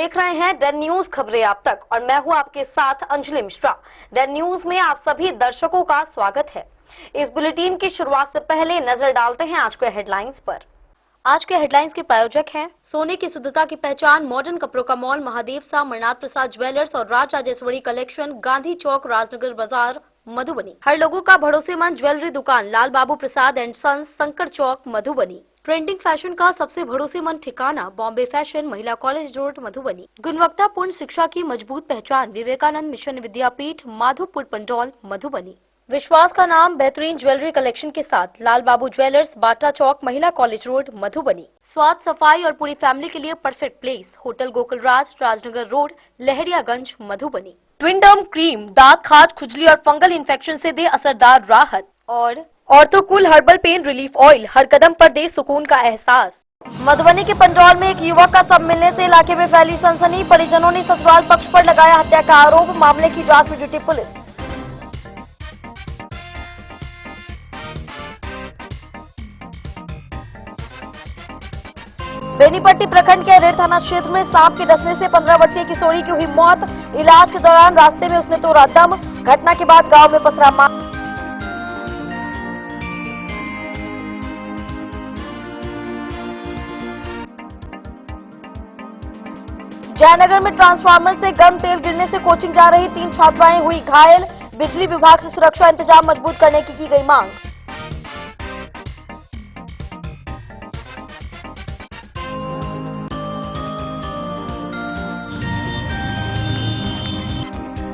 देख रहे हैं डेन न्यूज खबरें आप तक और मैं हूं आपके साथ अंजलि मिश्रा। डेन न्यूज में आप सभी दर्शकों का स्वागत है। इस बुलेटिन की शुरुआत से पहले नजर डालते हैं आज के हेडलाइंस पर। आज के हेडलाइंस के प्रायोजक हैं सोने की शुद्धता की पहचान मॉडर्न कपड़ों का मॉल महादेव सा अमरनाथ प्रसाद ज्वेलर्स और राज राजेश्वरी कलेक्शन, गांधी चौक, राजनगर बाजार, मधुबनी। हर लोगों का भरोसेमंद ज्वेलरी दुकान लाल बाबू प्रसाद एंड सन्स, संकर चौक, मधुबनी। ट्रेंडिंग फैशन का सबसे भरोसेमंद ठिकाना बॉम्बे फैशन, महिला कॉलेज रोड, मधुबनी। गुणवत्तापूर्ण शिक्षा की मजबूत पहचान विवेकानंद मिशन विद्यापीठ, माधोपुर पंडौल, मधुबनी। विश्वास का नाम बेहतरीन ज्वेलरी कलेक्शन के साथ लाल बाबू ज्वेलर्स, बाटा चौक, महिला कॉलेज रोड, मधुबनी। स्वाद, सफाई और पूरी फैमिली के लिए परफेक्ट प्लेस होटल गोकुल राज, राजनगर रोड, लहरियागंज, मधुबनी। ट्विनडर्म क्रीम दांत, खाज, खुजली और फंगल इन्फेक्शन से दे असरदार राहत। और ऑर्थोकूल हर्बल पेन रिलीफ ऑयल हर कदम पर दे सुकून का एहसास। मधुबनी के पंडौल में एक युवक का शव मिलने से इलाके में फैली सनसनी। परिजनों ने ससुराल पक्ष पर लगाया हत्या का आरोप। मामले की जांच में जुटी पुलिस। बेनीपट्टी प्रखंड के रेड थाना क्षेत्र में सांप के डसने से 15 वर्षीय किशोरी की हुई मौत। इलाज के दौरान रास्ते में उसने तोड़ा दम। घटना के बाद गांव में पसरा मां। जयनगर में ट्रांसफार्मर से गर्म तेल गिरने से कोचिंग जा रही 3 छात्राएं हुई घायल। बिजली विभाग से सुरक्षा इंतजाम मजबूत करने की गई मांग।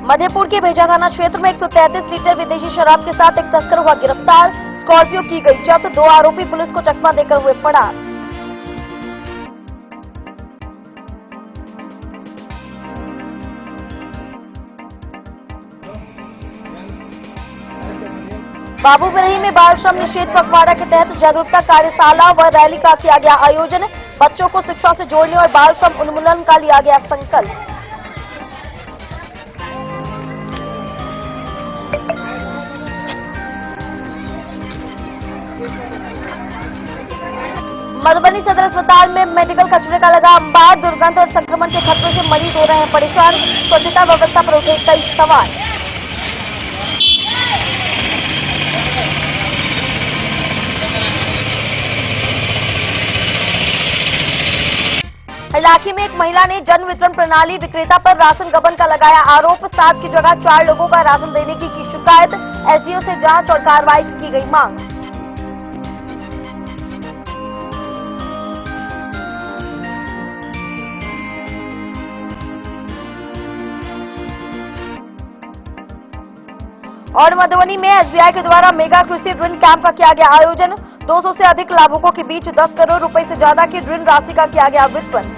मधेपुर के भेजा थाना क्षेत्र में 133 लीटर विदेशी शराब के साथ एक तस्कर हुआ गिरफ्तार। स्कॉर्पियो की गई जब्त। 2 आरोपी पुलिस को चकमा देकर हुए फरार। बाबूबरही में बाल श्रम निषेध पखवाड़ा के तहत जागरूकता कार्यशाला व रैली का किया गया आयोजन। बच्चों को शिक्षा से जोड़ने और बाल श्रम उन्मूलन का लिया गया संकल्प। मधुबनी सदर अस्पताल में मेडिकल कचरे का लगा अंबार। दुर्गंध और संक्रमण के खतरों से मरीज हो रहे हैं परेशान। स्वच्छता व्यवस्था पर उठे कई सवाल। इलाके में एक महिला ने जन वितरण प्रणाली विक्रेता पर राशन गबन का लगाया आरोप। 7 की जगह 4 लोगों का राशन देने की शिकायत। एसडीओ से जांच और कार्रवाई की गई मांग। और मधुबनी में एसबीआई के द्वारा मेगा कृषि ऋण कैंप का किया गया आयोजन। 200 से अधिक लाभुकों के बीच 10 करोड़ रुपए से ज्यादा की ऋण राशि का किया गया वितरण।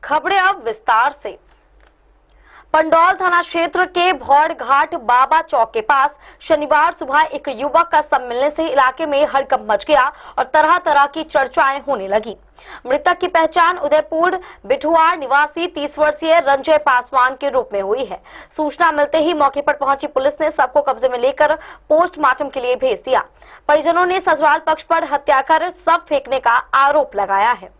खबरें अब विस्तार से। पंडौल थाना क्षेत्र के भौड़ घाट बाबा चौक के पास शनिवार सुबह एक युवक का शव मिलने से इलाके में हड़कंप मच गया और तरह तरह की चर्चाएं होने लगी। मृतक की पहचान उदयपुर बिठुआर निवासी 30 वर्षीय रंजय पासवान के रूप में हुई है। सूचना मिलते ही मौके पर पहुंची पुलिस ने शव को कब्जे में लेकर पोस्टमार्टम के लिए भेज दिया। परिजनों ने ससुराल पक्ष पर हत्या कर शव फेंकने का आरोप लगाया है।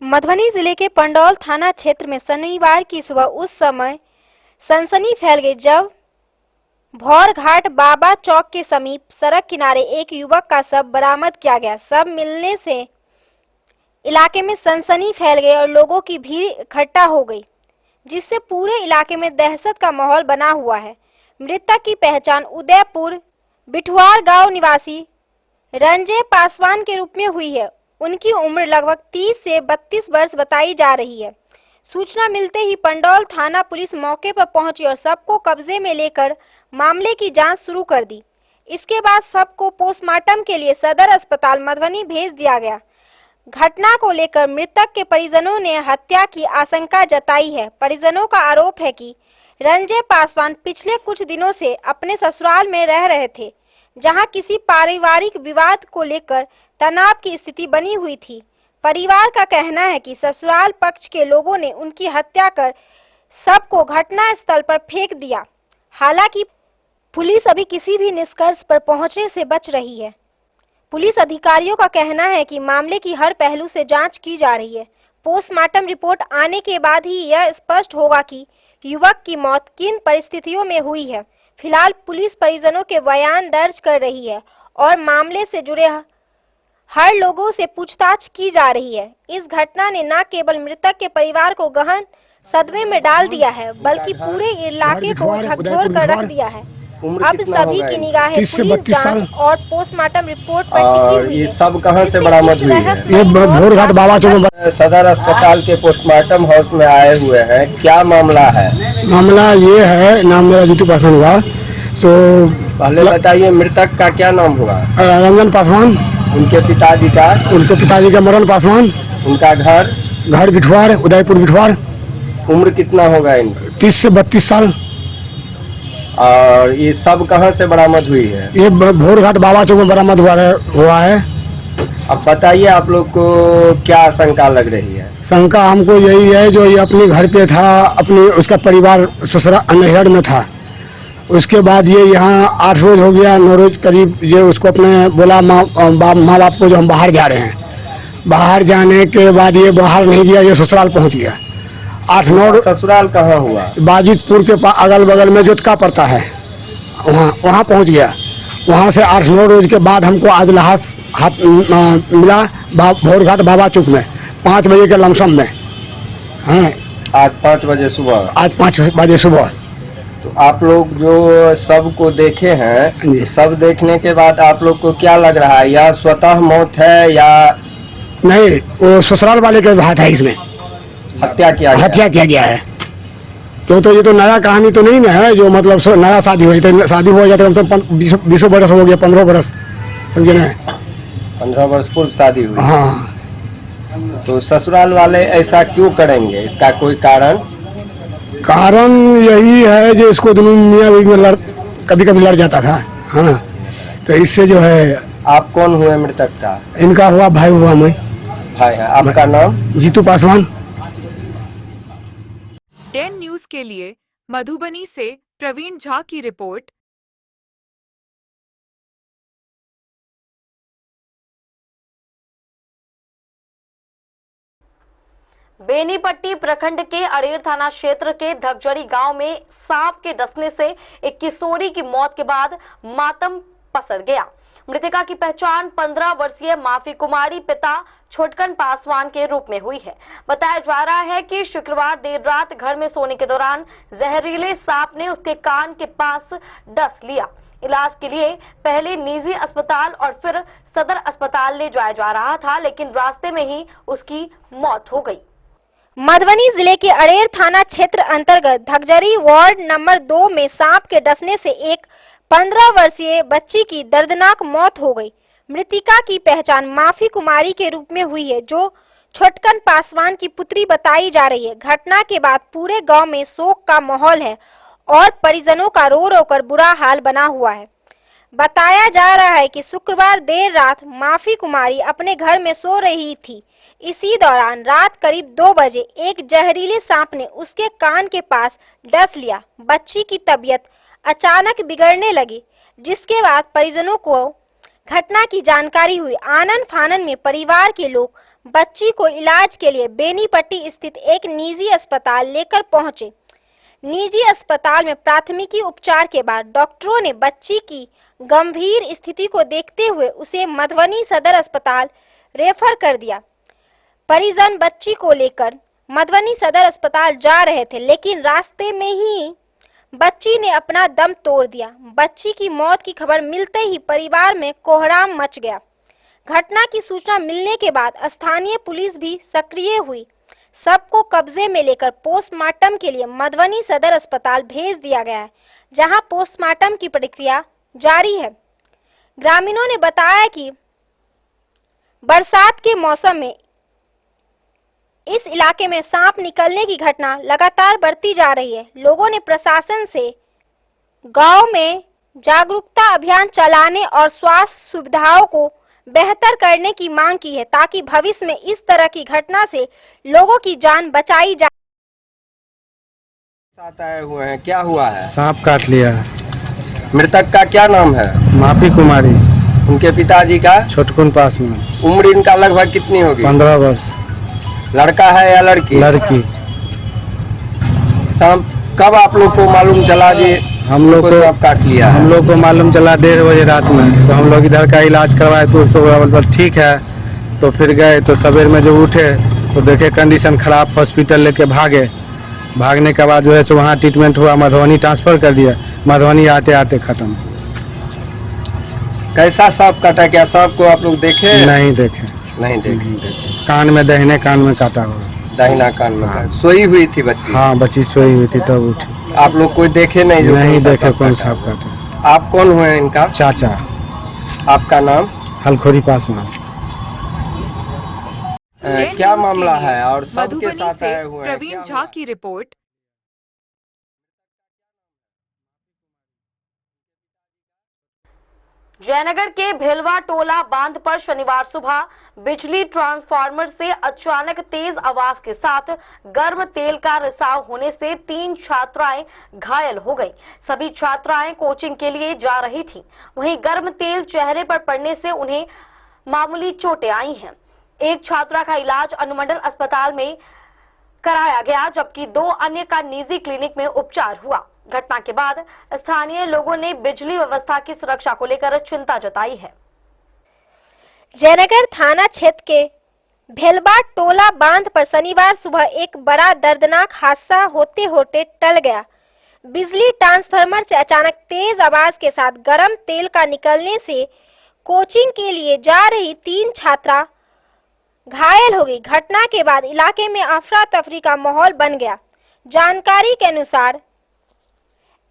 मधुबनी जिले के पंडौल थाना क्षेत्र में शनिवार की सुबह उस समय सनसनी फैल गई जब भौड़ घाट बाबा चौक के समीप सड़क किनारे एक युवक का शव बरामद किया गया। शव मिलने से इलाके में सनसनी फैल गई और लोगों की भीड़ इकट्ठा हो गई, जिससे पूरे इलाके में दहशत का माहौल बना हुआ है। मृतक की पहचान उदयपुर बिठुआर गांव निवासी रंजय पासवान के रूप में हुई है। उनकी उम्र लगभग 30 से 32 वर्ष बताई जा रही है। सूचना मिलते ही पंडौल थाना पुलिस मौके पर पहुंची और शव को कब्जे में लेकर मामले की जांच शुरू कर दी। इसके बाद शव को पोस्टमार्टम के लिए सदर अस्पताल मधुबनी भेज दिया गया। घटना को लेकर मृतक के परिजनों ने हत्या की आशंका जताई है। परिजनों का आरोप है कि रंजय पासवान पिछले कुछ दिनों से अपने ससुराल में रह रहे थे, जहां किसी पारिवारिक विवाद को लेकर तनाव की स्थिति बनी हुई थी। परिवार का कहना है कि ससुराल पक्ष के लोगों ने उनकी हत्या कर सबको घटना स्थल पर फेंक दिया। हालांकि पुलिस अभी किसी भी निष्कर्ष पर पहुंचने से बच रही है। पुलिस अधिकारियों का कहना है कि मामले की हर पहलू से जांच की जा रही है। पोस्टमार्टम रिपोर्ट आने के बाद ही यह स्पष्ट होगा कि युवक की मौत किन परिस्थितियों में हुई है। फिलहाल पुलिस परिजनों के बयान दर्ज कर रही है और मामले से जुड़े हर लोगों से पूछताछ की जा रही है। इस घटना ने न केवल मृतक के परिवार को गहन सदमे में डाल दिया है, बल्कि पूरे इलाके को झकझोर कर रख दिया है। अब सभी की निगाहें पुलिस जांच और पोस्टमार्टम रिपोर्ट पर टिकी हुई है। ये सब कहां से बरामद हुई है? ये भोरघाट बाबा चौक सदर अस्पताल के पोस्टमार्टम हाउस में आए हुए हैं। क्या मामला है? मामला ये है, नाम मेरा जीतू पासवान हुआ। तो पहले बताइए मृतक का क्या नाम हुआ? रंजन पासवान। उनके पिताजी का मरण पासवान। उनका घर बिठवार, उदयपुर बिठवार। उम्र कितना होगा इनकी? 30 से 32 साल। और ये सब कहां से बरामद हुई है? ये भोरघाट बाबा चौक में बरामद हुआ है। अब बताइए आप लोग को क्या आशंका लग रही है? शंका हमको यही है, जो ये अपने घर पे था, अपने उसका परिवार ससुराल नैहर में था। उसके बाद ये यहाँ 8 रोज हो गया, 9 रोज करीब ये उसको अपने बोला माँ बाप को जो हम बाहर जा रहे हैं। बाहर जाने के बाद ये बाहर नहीं गया, ये ससुराल पहुँच गया। 8-9 ससुराल कहाँ हुआ? बाजितपुर के अगल बगल में जोतका पड़ता है, वहाँ पहुँच गया। वहाँ से 8-9 रोज के बाद हमको आज लाश मिला भोरघाट बाबा चौक में 5 बजे के लमसम में। हाँ, आज 5 बजे सुबह। आज 5 बजे सुबह। तो आप लोग जो सब को देखे हैं, सब देखने के बाद आप लोग को क्या लग रहा है? या स्वतः मौत है या नहीं? वो ससुराल वाले के हाथ है, इसमें हत्या किया गया है। क्यों, तो ये तो नया कहानी तो नहीं ना है, जो मतलब नया शादी हुई, तो शादी हो जाता है तो 20 बरस हो गया, 15 बरस, समझे ना? 15 वर्ष पूर्व शादी हुई। हाँ। तो ससुराल वाले ऐसा क्यों करेंगे? इसका कोई कारण यही है, जो इसको दोनों मियां बीवी में कभी लड़ जाता था। हाँ, तो इससे जो है। आप कौन हुए मृतक का? इनका हुआ भाई हुआ मैं। भाई है। आपका नाम? जीतू पासवान। 10 न्यूज के लिए मधुबनी से प्रवीण झा की रिपोर्ट। बेनीपट्टी प्रखंड के अड़ेर थाना क्षेत्र के धगजड़ी गांव में सांप के डसने से एक किशोरी की मौत के बाद मातम पसर गया। मृतका की पहचान 15 वर्षीय माफी कुमारी पिता छोटकन पासवान के रूप में हुई है। बताया जा रहा है कि शुक्रवार देर रात घर में सोने के दौरान जहरीले सांप ने उसके कान के पास डस लिया। इलाज के लिए पहले निजी अस्पताल और फिर सदर अस्पताल ले जाया जा रहा था, लेकिन रास्ते में ही उसकी मौत हो गई। मधुबनी जिले के अड़ेर थाना क्षेत्र अंतर्गत धगजरी वार्ड नंबर 2 में सांप के डसने से एक 15 वर्षीय बच्ची की दर्दनाक मौत हो गई। मृतिका की पहचान माफी कुमारी के रूप में हुई है, जो छोटकन पासवान की पुत्री बताई जा रही है। घटना के बाद पूरे गांव में शोक का माहौल है और परिजनों का रो रो कर बुरा हाल बना हुआ है। बताया जा रहा है कि शुक्रवार देर रात माफी कुमारी अपने घर में सो रही थी। इसी दौरान रात करीब 2 बजे एक जहरीले सांप ने उसके कान के पास डस लिया। बच्ची की तबीयत अचानक बिगड़ने लगी, जिसके बाद परिजनों को घटना की जानकारी हुई। आनन फानन में परिवार के लोग बच्ची को इलाज के लिए बेनीपट्टी स्थित एक निजी अस्पताल लेकर पहुंचे। निजी अस्पताल में प्राथमिकी उपचार के बाद डॉक्टरों ने बच्ची की गंभीर स्थिति को देखते हुए उसे मधुबनी सदर अस्पताल रेफर कर दिया। परिजन बच्ची को लेकर मधुबनी सदर अस्पताल जा रहे थे, लेकिन रास्ते में ही बच्ची ने अपना दम तोड़ दिया। बच्ची की मौत की खबर मिलते ही परिवार में कोहराम मच गया। घटना की सूचना मिलने के बाद स्थानीय पुलिस भी सक्रिय हुई। सबको कब्जे में लेकर पोस्टमार्टम के लिए मधुबनी सदर अस्पताल भेज दिया गया है, जहां पोस्टमार्टम की प्रक्रिया जारी है। ग्रामीणों ने बताया कि बरसात के मौसम में इस इलाके में सांप निकलने की घटना लगातार बढ़ती जा रही है। लोगों ने प्रशासन से गांव में जागरूकता अभियान चलाने और स्वास्थ्य सुविधाओं को बेहतर करने की मांग की है, ताकि भविष्य में इस तरह की घटना से लोगों की जान बचाई जा। साथ आए हुए हैं, क्या हुआ है? सांप काट लिया। मृतक का क्या नाम है? माफी कुमारी। उनके पिताजी का? छोटकुन पास में। उम्र इनका लगभग कितनी होगी? 15 वर्ष। लड़का है या लड़की? लड़की। सांप कब आप लोग को मालूम चला कि हम लोग को सांप काट लिया? हम लोग को मालूम चला 1:30 बजे रात में, तो हम लोग इधर का इलाज करवाए तो ठीक है। तो फिर गए तो सवेर में जब उठे तो देखे कंडीशन खराब, हॉस्पिटल लेके भागे। भागने के बाद जो है सो वहाँ ट्रीटमेंट हुआ, मधुबनी ट्रांसफर कर दिया। मधुबनी आते आते खत्म। कैसा सांप काटा? क्या सांप को आप लोग देखे? नहीं देखे। नहीं देखे। कान में, दाहिने कान में काटा हुआ। दाहिना कान में? हाँ। सोई हुई थी बच्ची? हाँ, बच्ची सोई हुई थी तब उठी। आप लोग कोई देखे नहीं? जो नहीं देखे कौन काटा? सांप काटा। आप कौन हुए इनका? चाचा। आपका नाम? हलखोरी पास में। क्या मामला है और सबके मधुबनी साथ से आए हुए हैं? प्रवीण क्या झा हुआ? की रिपोर्ट। जयनगर के भेलवा टोला बांध पर शनिवार सुबह बिजली ट्रांसफार्मर से अचानक तेज आवाज के साथ गर्म तेल का रिसाव होने से 3 छात्राएं घायल हो गईं। सभी छात्राएं कोचिंग के लिए जा रही थीं। वहीं गर्म तेल चेहरे पर पड़ने से उन्हें मामूली चोटें आई हैं। एक छात्रा का इलाज अनुमंडल अस्पताल में कराया गया, जबकि 2 अन्य का निजी क्लिनिक में उपचार हुआ। घटना के बाद स्थानीय लोगों ने बिजली व्यवस्था की सुरक्षा को लेकर चिंता जताई है। जयनगर थाना क्षेत्र के भेलवा टोला बांध पर शनिवार सुबह एक बड़ा दर्दनाक हादसा होते होते टल गया। बिजली ट्रांसफार्मर से अचानक तेज आवाज के साथ गर्म तेल का निकलने से कोचिंग के लिए जा रही 3 छात्रा घायल हो गई। घटना के बाद इलाके में अफरा तफरी का माहौल बन गया। जानकारी के अनुसार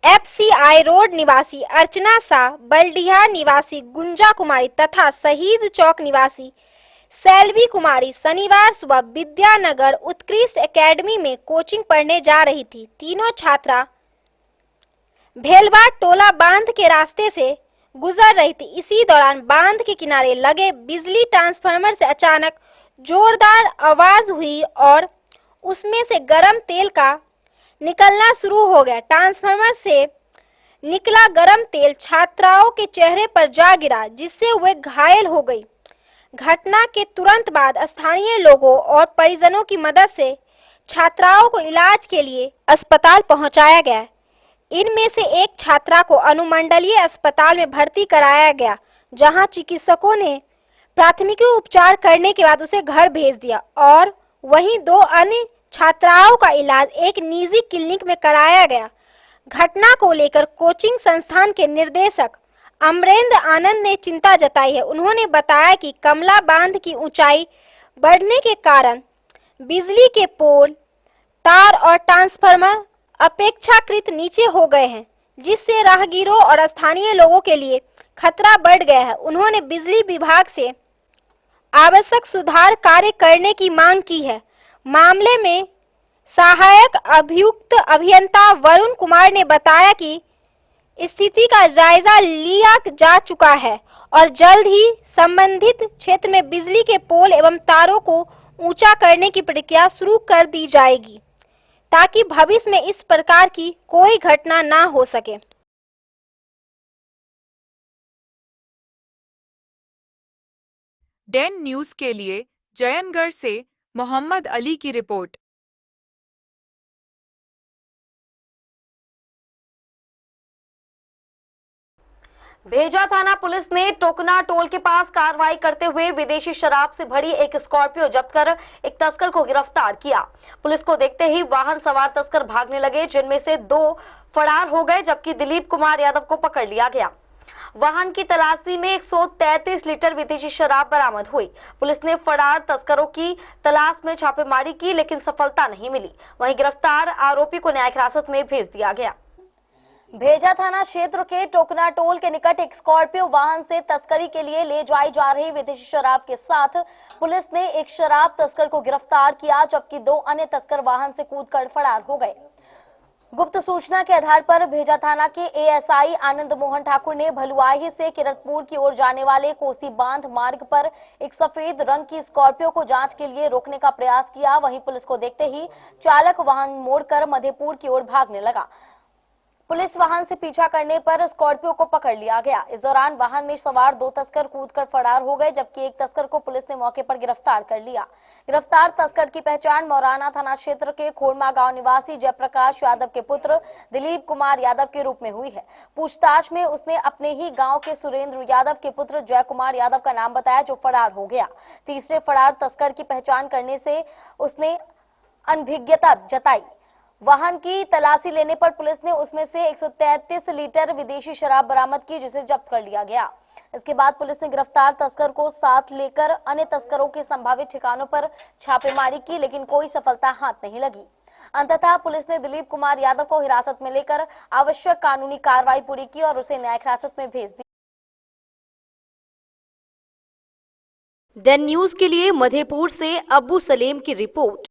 FCI रोड निवासी अर्चना शाह, बलडीहा निवासी गुंजा कुमारी तथा शहीद चौक निवासी सैलवी कुमारी शनिवार सुबह विद्यानगर उत्कृष्ट एकेडमी में कोचिंग पढ़ने जा रही थी। तीनों छात्रा भेलवा टोला बांध के रास्ते से गुजर रही थी। इसी दौरान बांध के किनारे लगे बिजली ट्रांसफार्मर से अचानक जोरदार आवाज हुई और उसमें से गर्म तेल का निकलना शुरू हो गया। ट्रांसफार्मर से निकला गर्म तेल छात्राओं के चेहरे पर जा गिरा, जिससे वे घायल हो गई। घटना के तुरंत बाद स्थानीय लोगों और परिजनों की मदद से छात्राओं को इलाज के लिए अस्पताल पहुंचाया गया। इनमें से एक छात्रा को अनुमंडलीय अस्पताल में भर्ती कराया गया, जहां चिकित्सकों ने प्राथमिक उपचार करने के बाद उसे घर भेज दिया और वहीं 2 अन्य छात्राओं का इलाज एक निजी क्लिनिक में कराया गया। घटना को लेकर कोचिंग संस्थान के निर्देशक अमरेंद्र आनंद ने चिंता जताई है। उन्होंने बताया कि कमला बांध की ऊंचाई बढ़ने के कारण बिजली के पोल, तार और ट्रांसफार्मर अपेक्षाकृत नीचे हो गए हैं, जिससे राहगीरों और स्थानीय लोगों के लिए खतरा बढ़ गया है। उन्होंने बिजली विभाग से आवश्यक सुधार कार्य करने की मांग की है। मामले में सहायक अभियुक्त अभियंता वरुण कुमार ने बताया कि स्थिति का जायजा लिया जा चुका है और जल्द ही संबंधित क्षेत्र में बिजली के पोल एवं तारों को ऊंचा करने की प्रक्रिया शुरू कर दी जाएगी, ताकि भविष्य में इस प्रकार की कोई घटना ना हो सके। डेन न्यूज के लिए जयनगढ़ से मोहम्मद अली की रिपोर्ट। भेजा थाना पुलिस ने टोकना टोल के पास कार्रवाई करते हुए विदेशी शराब से भरी एक स्कॉर्पियो जब्त कर एक तस्कर को गिरफ्तार किया। पुलिस को देखते ही वाहन सवार तस्कर भागने लगे, जिनमें से 2 फरार हो गए, जबकि दिलीप कुमार यादव को पकड़ लिया गया। वाहन की तलाशी में 133 लीटर विदेशी शराब बरामद हुई। पुलिस ने फरार तस्करों की तलाश में छापेमारी की, लेकिन सफलता नहीं मिली। वहीं गिरफ्तार आरोपी को न्यायिक हिरासत में भेज दिया गया। भेजा थाना क्षेत्र के टोकना टोल के निकट एक स्कॉर्पियो वाहन से तस्करी के लिए ले जाई जा रही विदेशी शराब के साथ पुलिस ने एक शराब तस्कर को गिरफ्तार किया, जबकि 2 अन्य तस्कर वाहन से कूदकर फरार हो गए। गुप्त सूचना के आधार पर भेजा थाना के एएसआई आनंद मोहन ठाकुर ने भलुआही से किरतपुर की ओर जाने वाले कोसी बांध मार्ग पर एक सफेद रंग की स्कॉर्पियो को जांच के लिए रोकने का प्रयास किया। वहीं पुलिस को देखते ही चालक वाहन मोड़कर मधेपुर की ओर भागने लगा। पुलिस वाहन से पीछा करने पर स्कॉर्पियो को पकड़ लिया गया। इस दौरान वाहन में सवार 2 तस्कर कूदकर फरार हो गए, जबकि एक तस्कर को पुलिस ने मौके पर गिरफ्तार कर लिया। गिरफ्तार तस्कर की पहचान मौराना थाना क्षेत्र के खोरमा गांव निवासी जयप्रकाश यादव के पुत्र दिलीप कुमार यादव के रूप में हुई है। पूछताछ में उसने अपने ही गांव के सुरेंद्र यादव के पुत्र जय कुमार यादव का नाम बताया, जो फरार हो गया। तीसरे फरार तस्कर की पहचान करने से उसने अनभिज्ञता जताई। वाहन की तलाशी लेने पर पुलिस ने उसमें से 133 लीटर विदेशी शराब बरामद की, जिसे जब्त कर लिया गया। इसके बाद पुलिस ने गिरफ्तार तस्कर को साथ लेकर अन्य तस्करों के संभावित ठिकानों पर छापेमारी की, लेकिन कोई सफलता हाथ नहीं लगी। अंततः पुलिस ने दिलीप कुमार यादव को हिरासत में लेकर आवश्यक कानूनी कार्रवाई पूरी की और उसे न्यायिक हिरासत में भेज दी। डन न्यूज के लिए मधेपुर से अब्बू सलीम की रिपोर्ट।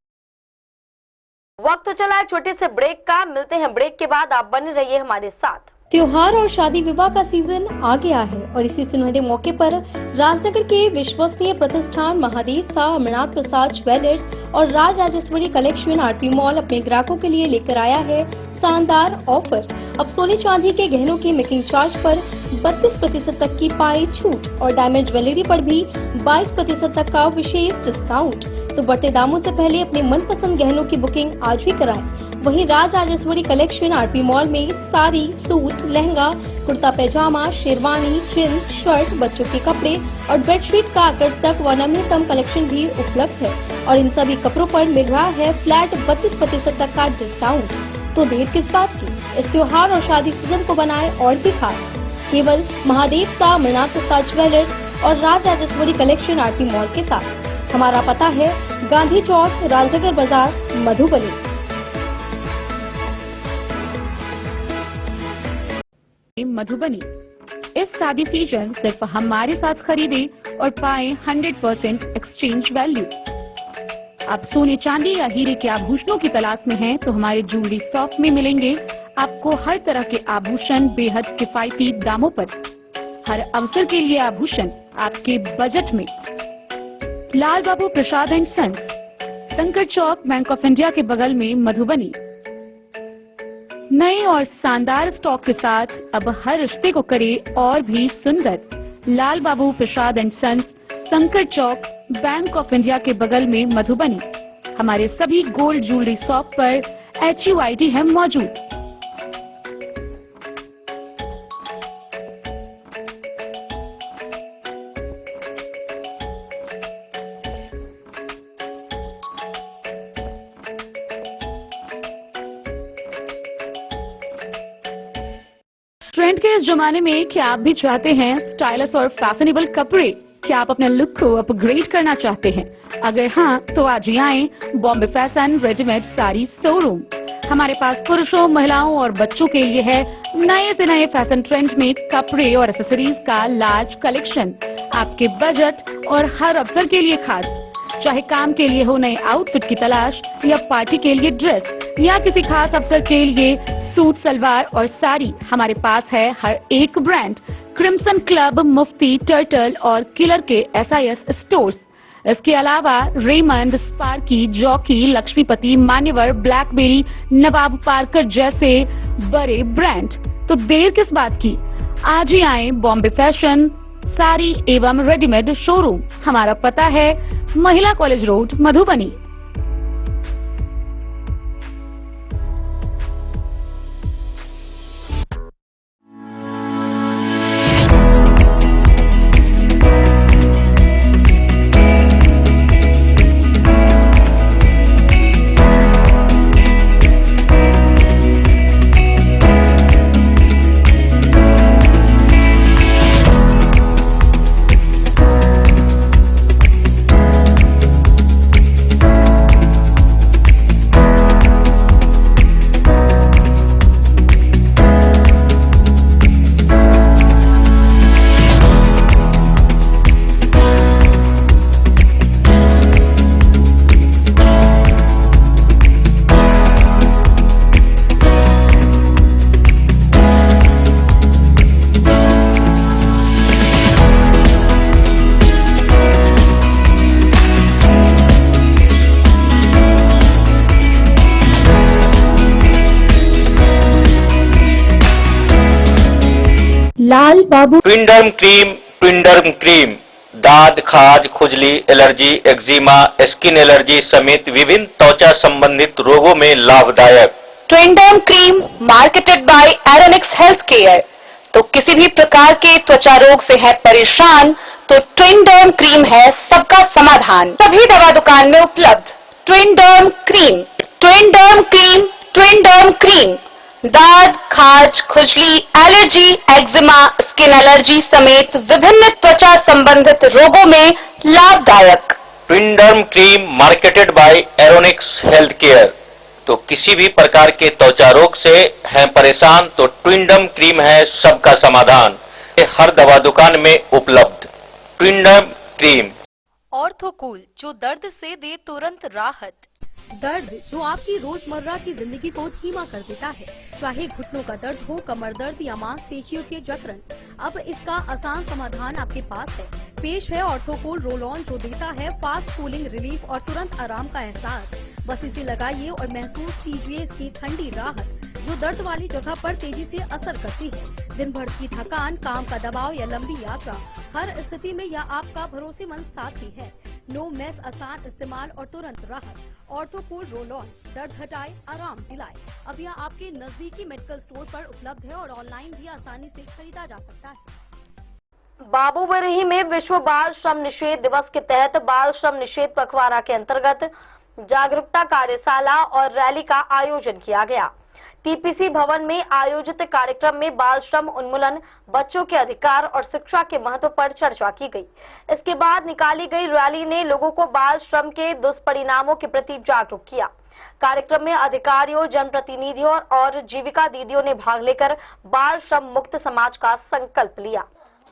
वक्त तो चला है छोटे से ब्रेक का, मिलते हैं ब्रेक के बाद। आप बने रहिए हमारे साथ। त्योहार और शादी विवाह का सीजन आ गया है और इसी सुनहरे मौके पर राजनगर के विश्वसनीय प्रतिष्ठान महादेव शाह अमरनाथ प्रसाद ज्वेलर्स और Raj Rajeshwari collection RP mall अपने ग्राहकों के लिए लेकर आया है शानदार ऑफर। अब सोने चांदी के गहनों के मेकिंग चार्ज पर 32% तक की पाई छूट और डायमंड ज्वेलरी पर भी 22% तक का विशेष डिस्काउंट। तो बढ़ते दामों से पहले अपने मनपसंद गहनों की बुकिंग आज भी कराएं। वहीं Raj Rajeshwari collection RP mall में साड़ी, सूट, लहंगा, कुर्ता पैजामा, शेरवानी, जींस, शर्ट, बच्चों के कपड़े और बेडशीट का आकर्षक व नवीनतम कलेक्शन भी उपलब्ध है और इन सभी कपड़ों पर मिल रहा है फ्लैट 32% तक का डिस्काउंट। तो देर किस बात की, इस त्योहार और शादी सीजन को बनाए और भी खास। केवल महादेव शाह अमरनाथ प्रसाद ज्वेलर्स और Raj Rajeshwari collection RP mall के साथ। हमारा पता है गांधी चौक, राजनगर बाजार, मधुबनी। मधुबनी इस शादी सीजन सिर्फ हमारे साथ खरीदे और पाए 100% एक्सचेंज वैल्यू। आप सोने चांदी या हीरे के आभूषणों की तलाश में हैं तो हमारे ज्वेलरी शॉप में मिलेंगे आपको हर तरह के आभूषण बेहद किफायती दामों पर। हर अवसर के लिए आभूषण आपके बजट में। लाल बाबू प्रसाद एंड सन्स, संकर चौक, बैंक ऑफ इंडिया के बगल में, मधुबनी। नए और शानदार स्टॉक के साथ अब हर रिश्ते को करे और भी सुंदर। लाल बाबू प्रसाद एंड सन्स, संकर चौक, बैंक ऑफ इंडिया के बगल में, मधुबनी। हमारे सभी गोल्ड ज्वेलरी शॉप पर HUID है मौजूद। ट्रेंड के इस जमाने में क्या आप भी चाहते हैं स्टाइलिश और फैशनेबल कपड़े? क्या आप अपने लुक को अपग्रेड करना चाहते हैं? अगर हाँ, तो आज ही आएं Bombay fashion readymade sari showroom. हमारे पास पुरुषों, महिलाओं और बच्चों के लिए है नए से नए फैशन ट्रेंड में कपड़े और एक्सेसरीज का लार्ज कलेक्शन। आपके बजट और हर अवसर के लिए खास। चाहे काम के लिए हो नए आउटफिट की तलाश या पार्टी के लिए ड्रेस या किसी खास अवसर के लिए सूट, सलवार और साड़ी, हमारे पास है हर एक ब्रांड। क्रिम्सन क्लब, मुफ्ती, टर्टल और किलर के SIS स्टोर्स। इसके अलावा रेमंड, स्पार्की, जॉकी, लक्ष्मीपति, मान्यवर, ब्लैकबेरी, नवाब पार्कर जैसे बड़े ब्रांड। तो देर किस बात की, आज ही आए बॉम्बे फैशन साड़ी एवं रेडीमेड शोरूम। हमारा पता है महिला कॉलेज रोड, मधुबनी। बाबू ट्विंडर्म क्रीम दाद, खाज, खुजली, एलर्जी, एक्जिमा, स्किन एलर्जी समेत विभिन्न त्वचा संबंधित रोगों में लाभदायक। Twinderm cream marketed by Aronix health care. तो किसी भी प्रकार के त्वचा रोग से है परेशान तो ट्विंडर्म क्रीम है सबका समाधान। सभी दवा दुकान में उपलब्ध। ट्विंडर्म क्रीम, ट्विंडर्म क्रीम, ट्विंडर्म क्रीम दाद, खाज, खुजली, एलर्जी, एक्जिमा, स्किन एलर्जी समेत विभिन्न त्वचा संबंधित रोगों में लाभदायक। Twinderm cream marketed by Aronix health care. तो किसी भी प्रकार के त्वचा रोग से हैं परेशान तो ट्विंडर्म क्रीम है सबका समाधान। ये हर दवा दुकान में उपलब्ध। ट्विंडर्म क्रीम। ऑर्थोकूल, जो दर्द से दे तुरंत राहत। दर्द जो आपकी रोजमर्रा की जिंदगी को धीमा कर देता है, चाहे घुटनों का दर्द हो, कमर दर्द या मांसपेशियों के जकड़न, अब इसका आसान समाधान आपके पास है। पेश है ऑर्थोकूल रोल ऑन, जो देता है फास्ट कूलिंग रिलीफ और तुरंत आराम का एहसास। बस इसे लगाइए और महसूस कीजिए इसकी ठंडी राहत, जो दर्द वाली जगह पर तेजी से असर करती है। दिन भर की थकान, काम का दबाव या लंबी यात्रा, हर स्थिति में यह आपका भरोसेमंद साथी है। नो मेस, आसान इस्तेमाल और तुरंत राहत। ऑर्थोकूल रोल ऑन, दर्द हटाए, आराम दिलाए। अब यह आपके नजदीकी मेडिकल स्टोर पर उपलब्ध है और ऑनलाइन भी आसानी से खरीदा जा सकता है। बाबूबरही में विश्व बाल श्रम निषेध दिवस के तहत बाल श्रम निषेध पखवाड़ा के अंतर्गत जागरूकता कार्यशाला और रैली का आयोजन किया गया। टीपीसी भवन में आयोजित कार्यक्रम में बाल श्रम उन्मूलन, बच्चों के अधिकार और शिक्षा के महत्व पर चर्चा की गई। इसके बाद निकाली गई रैली ने लोगों को बाल श्रम के दुष्परिणामों के प्रति जागरूक किया। कार्यक्रम में अधिकारियों, जनप्रतिनिधियों और जीविका दीदियों ने भाग लेकर बाल श्रम मुक्त समाज का संकल्प लिया।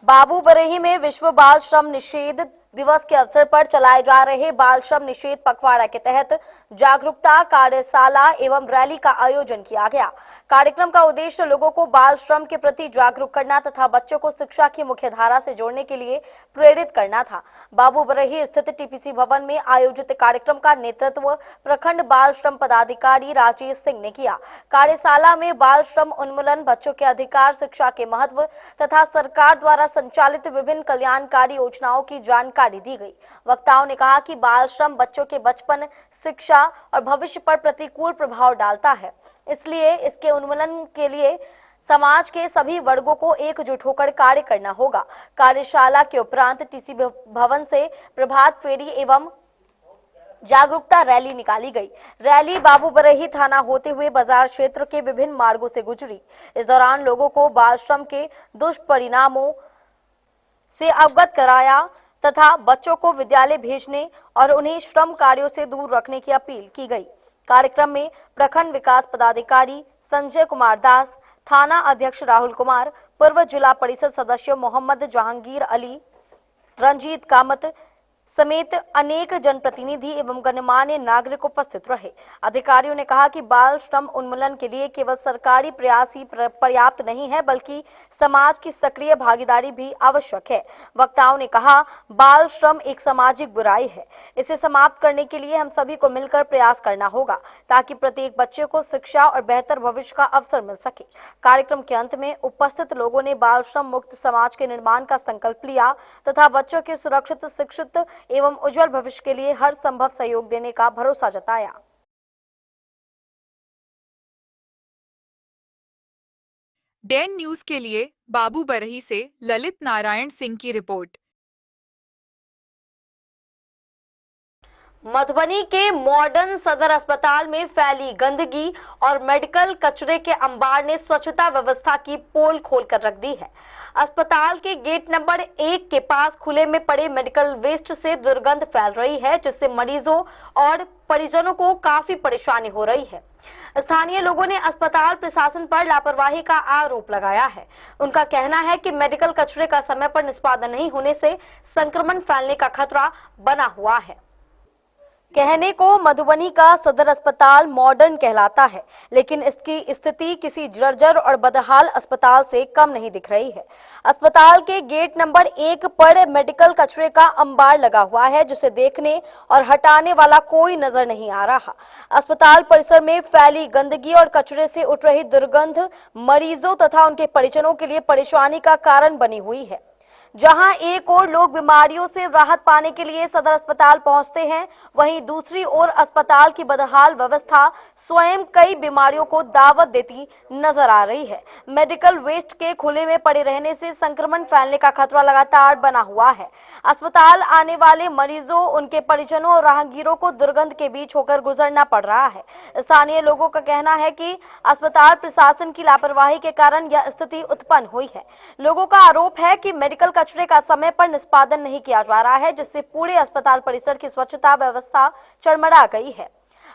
बाबूबरही में विश्व बाल श्रम निषेध दिवस के अवसर पर चलाए जा रहे बाल श्रम निषेध पखवाड़ा के तहत जागरूकता कार्यशाला एवं रैली का आयोजन किया गया। कार्यक्रम का उद्देश्य लोगों को बाल श्रम के प्रति जागरूक करना तथा बच्चों को शिक्षा की मुख्य धारा से जोड़ने के लिए प्रेरित करना था। बाबूबरही स्थित टीपीसी भवन में आयोजित कार्यक्रम का नेतृत्व प्रखंड बाल श्रम पदाधिकारी राजेश सिंह ने किया। कार्यशाला में बाल श्रम उन्मूलन, बच्चों के अधिकार, शिक्षा के महत्व तथा सरकार द्वारा संचालित विभिन्न कल्याणकारी योजनाओं की जानकारी दी गई। वक्ताओं ने कहा कि बाल श्रम बच्चों के बचपन, शिक्षा और भविष्य पर प्रतिकूल प्रभाव डालता है, इसलिए इसके उन्मूलन के लिए समाज के सभी वर्गों को एकजुट होकर कार्य करना होगा। कार्यशाला के उपरांत टीसी भवन से प्रभात फेरी एवं जागरूकता रैली निकाली गई। रैली बाबूबरही थाना होते हुए बाजार क्षेत्र के विभिन्न मार्गों से गुजरी। इस दौरान लोगों को बाल श्रम के दुष्परिणामों से अवगत कराया तथा बच्चों को विद्यालय भेजने और उन्हें श्रम कार्यों से दूर रखने की अपील की गई। कार्यक्रम में प्रखंड विकास पदाधिकारी संजय कुमार दास, थाना अध्यक्ष राहुल कुमार, पूर्व जिला परिषद सदस्य मोहम्मद जहांगीर अली, रंजीत कामत समेत अनेक जनप्रतिनिधि एवं गणमान्य नागरिक उपस्थित रहे। अधिकारियों ने कहा कि बाल श्रम उन्मूलन के लिए केवल सरकारी प्रयास ही पर्याप्त नहीं है, बल्कि समाज की सक्रिय भागीदारी भी आवश्यक है। वक्ताओं ने कहा, बाल श्रम एक सामाजिक बुराई है, इसे समाप्त करने के लिए हम सभी को मिलकर प्रयास करना होगा ताकि प्रत्येक बच्चे को शिक्षा और बेहतर भविष्य का अवसर मिल सके। कार्यक्रम के अंत में उपस्थित लोगों ने बाल श्रम मुक्त समाज के निर्माण का संकल्प लिया तथा बच्चों के सुरक्षित, शिक्षित एवं उज्जवल भविष्य के लिए हर संभव सहयोग देने का भरोसा जताया। डैन न्यूज के लिए बाबूबरही से ललित नारायण सिंह की रिपोर्ट। मधुबनी के मॉडर्न सदर अस्पताल में फैली गंदगी और मेडिकल कचरे के अंबार ने स्वच्छता व्यवस्था की पोल खोलकर रख दी है। अस्पताल के गेट नंबर 1 के पास खुले में पड़े मेडिकल वेस्ट से दुर्गंध फैल रही है, जिससे मरीजों और परिजनों को काफी परेशानी हो रही है। स्थानीय लोगों ने अस्पताल प्रशासन पर लापरवाही का आरोप लगाया है। उनका कहना है कि मेडिकल कचरे का समय पर निष्पादन नहीं होने से संक्रमण फैलने का खतरा बना हुआ है। कहने को मधुबनी का सदर अस्पताल मॉडर्न कहलाता है, लेकिन इसकी स्थिति किसी जर्जर और बदहाल अस्पताल से कम नहीं दिख रही है। अस्पताल के गेट नंबर 1 पर मेडिकल कचरे का अंबार लगा हुआ है, जिसे देखने और हटाने वाला कोई नजर नहीं आ रहा। अस्पताल परिसर में फैली गंदगी और कचरे से उठ रही दुर्गंध मरीजों तथा उनके परिजनों के लिए परेशानी का कारण बनी हुई है। जहां एक ओर लोग बीमारियों से राहत पाने के लिए सदर अस्पताल पहुंचते हैं, वहीं दूसरी ओर अस्पताल की बदहाल व्यवस्था स्वयं कई बीमारियों को दावत देती नजर आ रही है। मेडिकल वेस्ट के खुले में पड़े रहने से संक्रमण फैलने का खतरा लगातार बना हुआ है। अस्पताल आने वाले मरीजों, उनके परिजनों और राहगीरों को दुर्गंध के बीच होकर गुजरना पड़ रहा है। स्थानीय लोगों का कहना है कि अस्पताल प्रशासन की लापरवाही के कारण यह स्थिति उत्पन्न हुई है। लोगों का आरोप है कि मेडिकल कचरे का समय पर निष्पादन नहीं किया जा रहा है, जिससे पूरे अस्पताल परिसर की स्वच्छता व्यवस्था चरमरा गई है।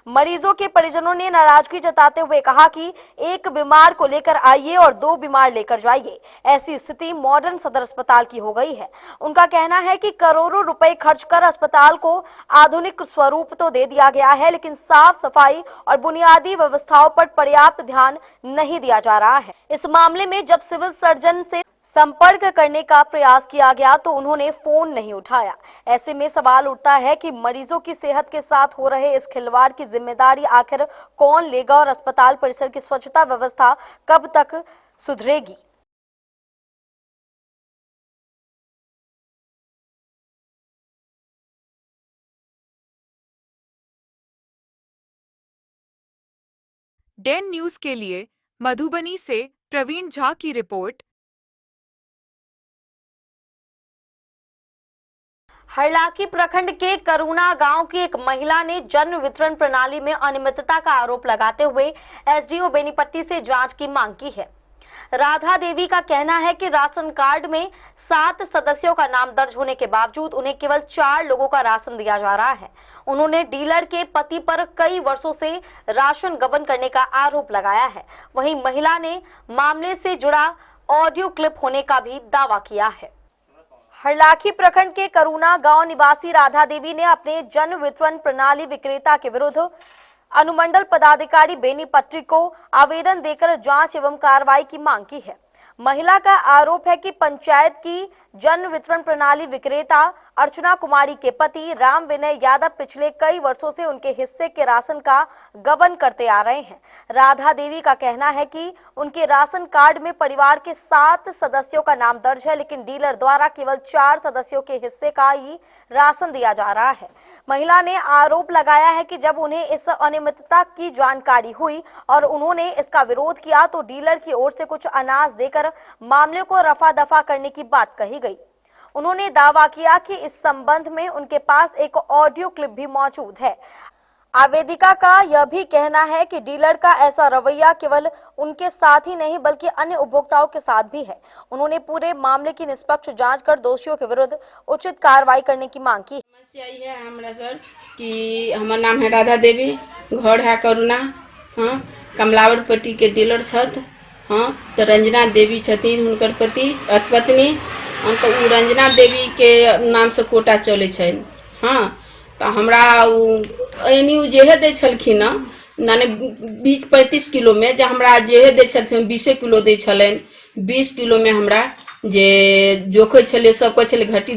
मरीजों के परिजनों ने नाराजगी जताते हुए कहा कि एक बीमार को लेकर आइए और 2 बीमार लेकर जाइए। ऐसी स्थिति मॉडर्न सदर अस्पताल की हो गई है। उनका कहना है कि करोड़ों रुपए खर्च कर अस्पताल को आधुनिक स्वरूप तो दे दिया गया है, लेकिन साफ सफाई और बुनियादी व्यवस्थाओं पर पर्याप्त ध्यान नहीं दिया जा रहा है। इस मामले में जब सिविल सर्जन से संपर्क करने का प्रयास किया गया तो उन्होंने फोन नहीं उठाया। ऐसे में सवाल उठता है कि मरीजों की सेहत के साथ हो रहे इस खिलवाड़ की जिम्मेदारी आखिर कौन लेगा और अस्पताल परिसर की स्वच्छता व्यवस्था कब तक सुधरेगी। डेन न्यूज के लिए मधुबनी से प्रवीण झा की रिपोर्ट। हरलाखी प्रखंड के करुणा गांव की एक महिला ने जन वितरण प्रणाली में अनियमितता का आरोप लगाते हुए एसडीओ बेनीपट्टी से जांच की मांग की है। राधा देवी का कहना है कि राशन कार्ड में 7 सदस्यों का नाम दर्ज होने के बावजूद उन्हें केवल 4 लोगों का राशन दिया जा रहा है। उन्होंने डीलर के पति पर कई वर्षों से राशन गबन करने का आरोप लगाया है। वहीं महिला ने मामले से जुड़ा ऑडियो क्लिप होने का भी दावा किया है। हरलाखी प्रखंड के करुणा गांव निवासी राधा देवी ने अपने जन वितरण प्रणाली विक्रेता के विरुद्ध अनुमंडल पदाधिकारी बेनीपट्टी को आवेदन देकर जांच एवं कार्रवाई की मांग की है। महिला का आरोप है कि पंचायत की जन वितरण प्रणाली विक्रेता अर्चना कुमारी के पति राम विनय यादव पिछले कई वर्षों से उनके हिस्से के राशन का गबन करते आ रहे हैं। राधा देवी का कहना है कि उनके राशन कार्ड में परिवार के 7 सदस्यों का नाम दर्ज है, लेकिन डीलर द्वारा केवल 4 सदस्यों के हिस्से का ही राशन दिया जा रहा है। महिला ने आरोप लगाया है कि जब उन्हें इस अनियमितता की जानकारी हुई और उन्होंने इसका विरोध किया तो डीलर की ओर से कुछ अनाज देकर मामले को रफा दफा करने की बात कही गई। उन्होंने दावा किया कि इस संबंध में उनके पास एक ऑडियो क्लिप भी मौजूद है। आवेदिका का यह भी कहना है कि डीलर का ऐसा रवैया केवल उनके साथ ही नहीं बल्कि अन्य उपभोक्ताओं के साथ भी है। उन्होंने पूरे मामले की निष्पक्ष जांच कर दोषियों के विरुद्ध उचित कार्रवाई करने की मांग की। समस्या ये है हमरा सर कि हमार नाम है राधा देवी, घर है करुणा, हाँ कमलावर पट्टी के डीलर छत, हाँ तो रंजना देवी छथिन हुनकर पति पत्नी, हाँ तो उ रंजना देवी के नाम से कोटा चले छन। हाँ तो हमरा एनी जेहे दे छलखिन माने 20-35 किलो में जे हमरा जेहे दे छलखिन 20 किलो दे छलन। 20 किलो में हमरा जे जोखे छले सब कहे छले घटी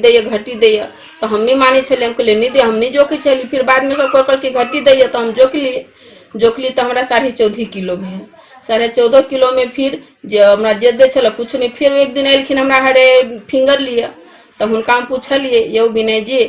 दैया तो हम नहीं माने छले, हम कहले नहीं दे, हम नहीं जोखे छली। फिर बाद में सब कह के घटी दैया तो हम जोखली तो हमरा 14.5 किलो भेल। 14.5 किलो में फिर जे हमरा जे दे छल कुछ नहीं। फिर एक दिन एलखिन हमरा हरे फिंगर लिया तो हुनका हम पूछलिए यौ विनय जी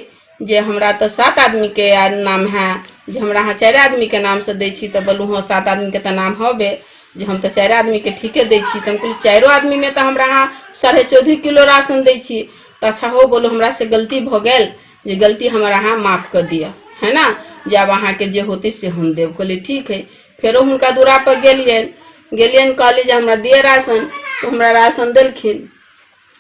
जे हमरा तो 7 आदमी के नाम है, जे हमरा हाँ 4 आदमी के नाम से दै छी तो बोलू हाँ 7 आदमी के तो नाम हबे, जे हम तो 4 आदमी के ठीके दै छी। तो हम कहली 4 आदमी में तो हमरा हाँ 14.5 किलो राशन दै छी। तो अच्छा हो बोलो हमरा से गलती भ गेल, जे गलती हमरा हाँ माफ कर दिया है ना, जब अहाँ के जे होते से हम देव। कहली ठीक है। फिर हुनका दूरा पर गेलियन कहली जे हमरा दिए राशन, तो हमरा राशन देलखिन।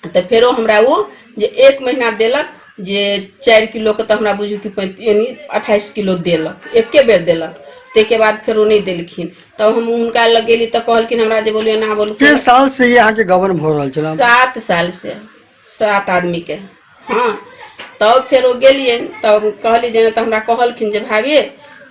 तो फिर हमरा वो जे 1 महीना देलक जे 4 किलो के तो हमरा बुझू कि 28 किलो देलक, एके बेर देलक। तेके बाद फिर नहीं देलखिन। तो हम उनका लग गेली तो कहलखिन हमरा जे बोलिए ना बोलू 3 साल से यहाँ के गबन हो रहा है। 7 साल से 7 आदमी के। हाँ तब फिर वो गेलिए तब कहली जे तो हमरा कहलखिन जे भाभी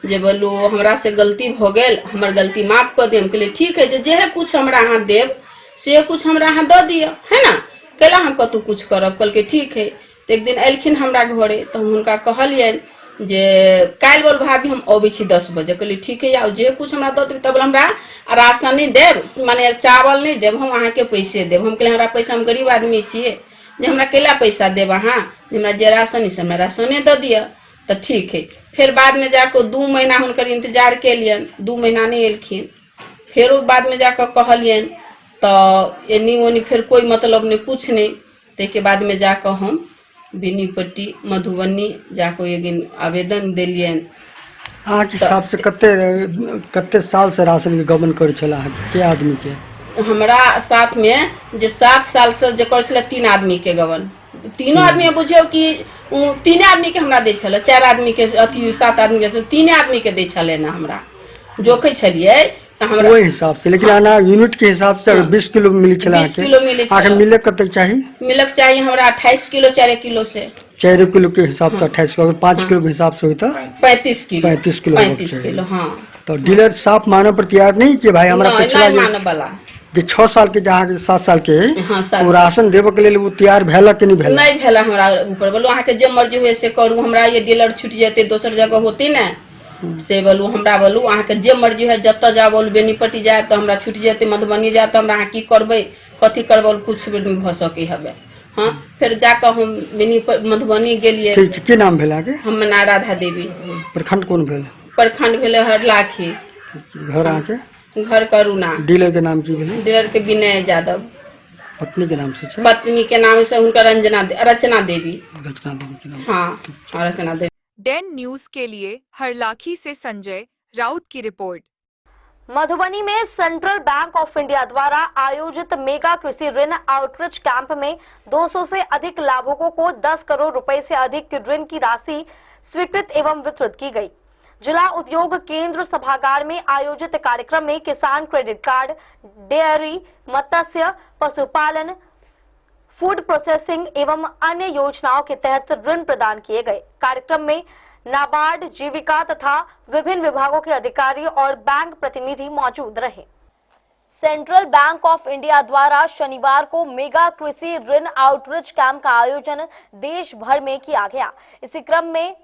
जे बोलू हमरा से गलती हो गेल, हमर गलती माफ कर देम। कहलिए ठीक है, जे कुछ हमरा अहाँ देव से कुछ हमरा अहाँ दऽ दिअ, है ना, कैला हम कतू कुछ करब। कहलकै ठीक है। तो एक दिन एलखिन हमरा घरे तो हम हुनका कहलियनि जे काल्हि बोल भाभी हम अबै छी 10 बजे। कहलिए ठीक है, जे कुछ हमरा दऽ देबै। तब हमरा राशन नहीं देव, माने चावल नहीं देव, हम अहाँके पैसे देव। हम कहलिए हमरा पैसा, हम गरीब आदमी छियै, जे हमरा कैला पैसा देव अहाँ, जे हमरा जे राशन से हमरा राशने दऽ दिअ। तो ठीक है। फिर बाद में जाकर 2 महीना हुनकर इंतजार केलियन, 2 महीना नहीं एलखिन। फिर बाद में जाकर कहलियन तो एनी ओनी फिर कोई मतलब नहीं, कुछ नहीं। ते बाद में जाकर हम बेनीपट्टी मधुबनी जाकर एक दिन आवेदन दिलियन। अहाँ के हिसाब से कते साल से राशन के गबन कर छला के आदमी के? हमरा साथ में जे 7 साल से जे कर छला 3 आदमी के गबन। तीनों आदमी बुझियो कि 3 आदमी के हमरा दै छले, 4 आदमी के अथी 7 आदमी के 3 आदमी के दै छले ना। हमरा जोखै छलिए त हमरा ओहि हिसाब से, लेकिन आना यूनिट के हिसाब से 20 किलो मिली छला। 20 किलो मिले छला। आखिर मिले कते चाहिए? मिलक चाहिए हमरा 28 किलो 4 किलो से। 4 किलो के हिसाब से 28 किलो, 5 किलो के हिसाब से हुई तो 35 किलो। 35 किलो हाँ। तो डीलर साफ माने पर तैयार नहीं कि भाई हमरा पिछला माने वाला जे 6 साल के जहाँ 7 साल के हाँ, वो राशन देवे के लिए वो तैयार भेला कि नहीं भेला? नहीं भेला हमरा ऊपर। बोलो अहाँ के जे मर्जी हुए से करू, हमरा ये डीलर छूट जेते दोसर जगह होती ना से बोलू हमरा बोलू अहाँ के जे मर्जी है, जब तक जाब बेनीपट्टी जाए तो हमरा छूट जेते, मधुबनी जाए तो हमरा अहाँ की करबे कथी करबे कुछ भी नहीं भ सके हबे। हाँ फिर जाकर हम मधुबनी गेलिए। की नाम भेला के? हम ना राधा देवी। प्रखंड कौन भेल? प्रखंड भेले हरलाखी। घर आके घर करुणा। डीलर के नाम की भेल? डीलर के विनय यादव। पत्नी के नाम से छै? पत्नी के नाम से उनका रचना देवी। रचना देवी के नाम। हाँ रचना देवी। डेन न्यूज के लिए हरलाखी से संजय राउत की रिपोर्ट। मधुबनी में सेंट्रल बैंक ऑफ इंडिया द्वारा आयोजित मेगा कृषि ऋण आउटरीच कैंप में 200 से अधिक लाभुकों को 10 करोड़ रुपए से अधिक की ऋण की राशि स्वीकृत एवं वितरित की गई। जिला उद्योग केंद्र सभागार में आयोजित कार्यक्रम में किसान क्रेडिट कार्ड, डेयरी, मत्स्य, पशुपालन, फूड प्रोसेसिंग एवं अन्य योजनाओं के तहत ऋण प्रदान किए गए। कार्यक्रम में नाबार्ड, जीविका तथा विभिन्न विभागों के अधिकारी और बैंक प्रतिनिधि मौजूद रहे। सेंट्रल बैंक ऑफ इंडिया द्वारा शनिवार को मेगा कृषि ऋण आउटरीच कैंप का आयोजन देश भर में किया गया। इसी क्रम में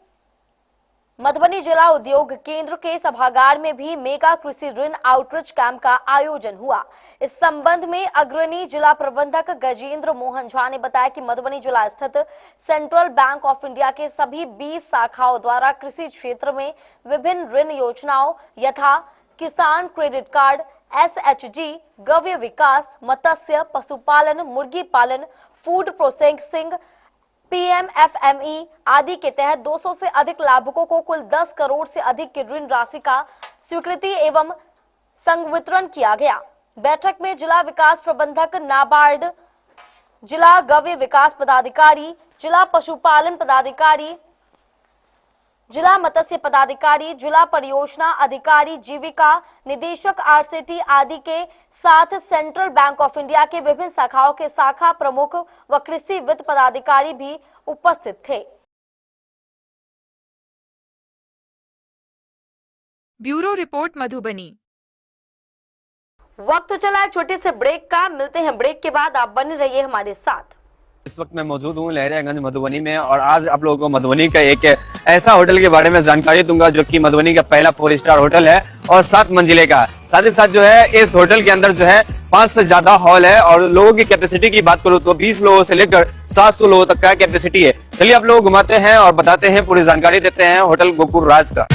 मधुबनी जिला उद्योग केंद्र के सभागार में भी मेगा कृषि ऋण आउटरीच कैंप का आयोजन हुआ। इस संबंध में अग्रणी जिला प्रबंधक गजेंद्र मोहन झा ने बताया कि मधुबनी जिला स्थित सेंट्रल बैंक ऑफ इंडिया के सभी 20 शाखाओं द्वारा कृषि क्षेत्र में विभिन्न ऋण योजनाओं यथा किसान क्रेडिट कार्ड, SHG, गव्य विकास, मत्स्य, पशुपालन, मुर्गी पालन, फूड प्रोसेसिंग, PMFME आदि के तहत 200 से अधिक लाभुकों को कुल 10 करोड़ से अधिक की ऋण राशि का स्वीकृति एवं संवितरण किया गया। बैठक में जिला विकास प्रबंधक, नाबार्ड, जिला गव्य विकास पदाधिकारी, जिला पशुपालन पदाधिकारी, जिला मत्स्य पदाधिकारी, जिला परियोजना अधिकारी, जीविका निदेशक RCT आदि के साथ सेंट्रल बैंक ऑफ इंडिया के विभिन्न शाखाओं के शाखा प्रमुख व कृषि वित्त पदाधिकारी भी उपस्थित थे। Bureau report Madhubani. वक्त तो चला एक छोटे से ब्रेक का, मिलते हैं ब्रेक के बाद, आप बने रहिए हमारे साथ। इस वक्त मैं मौजूद हूँ लहरियागंज मधुबनी में और आज आप लोगों को मधुबनी का एक ऐसा होटल के बारे में जानकारी दूंगा जो कि मधुबनी का पहला 4 स्टार होटल है और 7 मंजिले का। साथ ही साथ जो है इस होटल के अंदर जो है 5 से ज्यादा हॉल है और लोगों की कैपेसिटी की बात करूँ तो 20 लोगों से लेकर 700 लोगों तक का कैपेसिटी है। चलिए आप लोग घुमाते हैं और बताते हैं, पूरी जानकारी देते हैं होटल गोकुल राज का।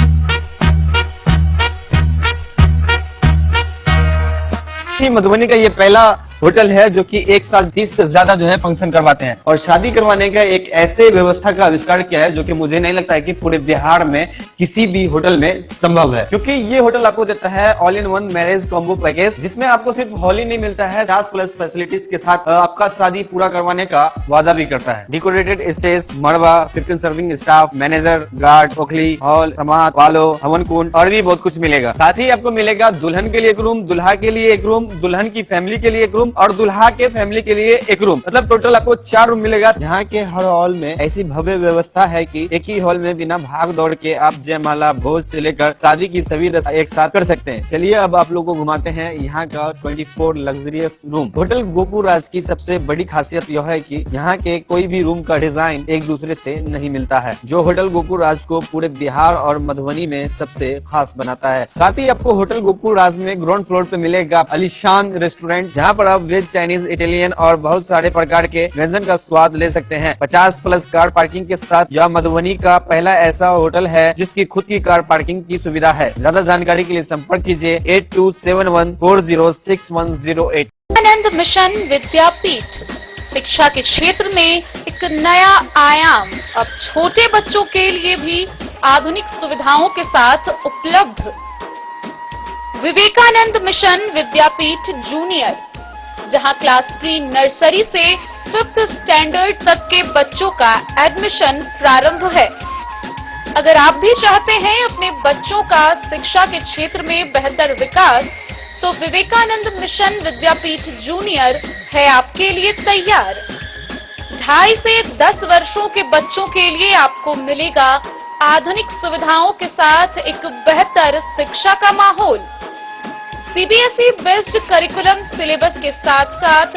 मधुबनी का ये पहला होटल है जो कि एक साथ 30 से ज्यादा जो है फंक्शन करवाते हैं और शादी करवाने का एक ऐसे व्यवस्था का आविष्कार किया है जो कि मुझे नहीं लगता है कि पूरे बिहार में किसी भी होटल में संभव है, क्योंकि ये होटल आपको देता है all in one marriage combo package, जिसमें आपको सिर्फ हॉल ही नहीं मिलता है, 50+ फैसिलिटीज के साथ आपका शादी पूरा करवाने का वादा भी करता है। डेकोरेटेड स्टेज, मड़वा, 15 सर्विंग स्टाफ, मैनेजर, गार्ड, ओखली, हॉल, समाज, वालो, हवन कुंड और भी बहुत कुछ मिलेगा। साथ ही आपको मिलेगा दुल्हन के लिए एक रूम, दुल्हा के लिए एक रूम, दुल्हन की फैमिली के लिए एक रूम और दुल्हा के फैमिली के लिए एक रूम, मतलब टोटल आपको 4 रूम मिलेगा। यहाँ के हर हॉल में ऐसी भव्य व्यवस्था है कि एक ही हॉल में बिना भाग दौड़ के आप जयमाला, भोज से लेकर शादी की सभी रस्म एक साथ कर सकते हैं। चलिए अब आप लोगों को घुमाते हैं यहाँ का 24 लग्जरियस रूम। होटल गोकुल राज की सबसे बड़ी खासियत यह है कि यहाँ के कोई भी रूम का डिजाइन एक दूसरे से नहीं मिलता है, जो होटल गोकुल राज को पूरे बिहार और मधुबनी में सबसे खास बनाता है। साथ ही आपको होटल गोकुल राज में ग्राउंड फ्लोर पे मिलेगा आलीशान रेस्टोरेंट, जहाँ पर आप वेज, चाइनीज, इटालियन और बहुत सारे प्रकार के व्यंजन का स्वाद ले सकते हैं। 50+ कार पार्किंग के साथ यह मधुबनी का पहला ऐसा होटल है जिसकी खुद की कार पार्किंग की सुविधा है। ज्यादा जानकारी के लिए संपर्क कीजिए 8271406108। आनंद मिशन विद्यापीठ शिक्षा के क्षेत्र में एक नया आयाम अब छोटे बच्चों के लिए भी आधुनिक सुविधाओं के साथ उपलब्ध। विवेकानंद मिशन विद्यापीठ जूनियर, जहां क्लास प्री नर्सरी से 5th स्टैंडर्ड तक के बच्चों का एडमिशन प्रारंभ है। अगर आप भी चाहते हैं अपने बच्चों का शिक्षा के क्षेत्र में बेहतर विकास, तो विवेकानंद मिशन विद्यापीठ जूनियर है आपके लिए तैयार। 2.5 से 10 वर्षों के बच्चों के लिए आपको मिलेगा आधुनिक सुविधाओं के साथ एक बेहतर शिक्षा का माहौल। सीबीएसई बेस्ड करिकुलम सिलेबस के साथ साथ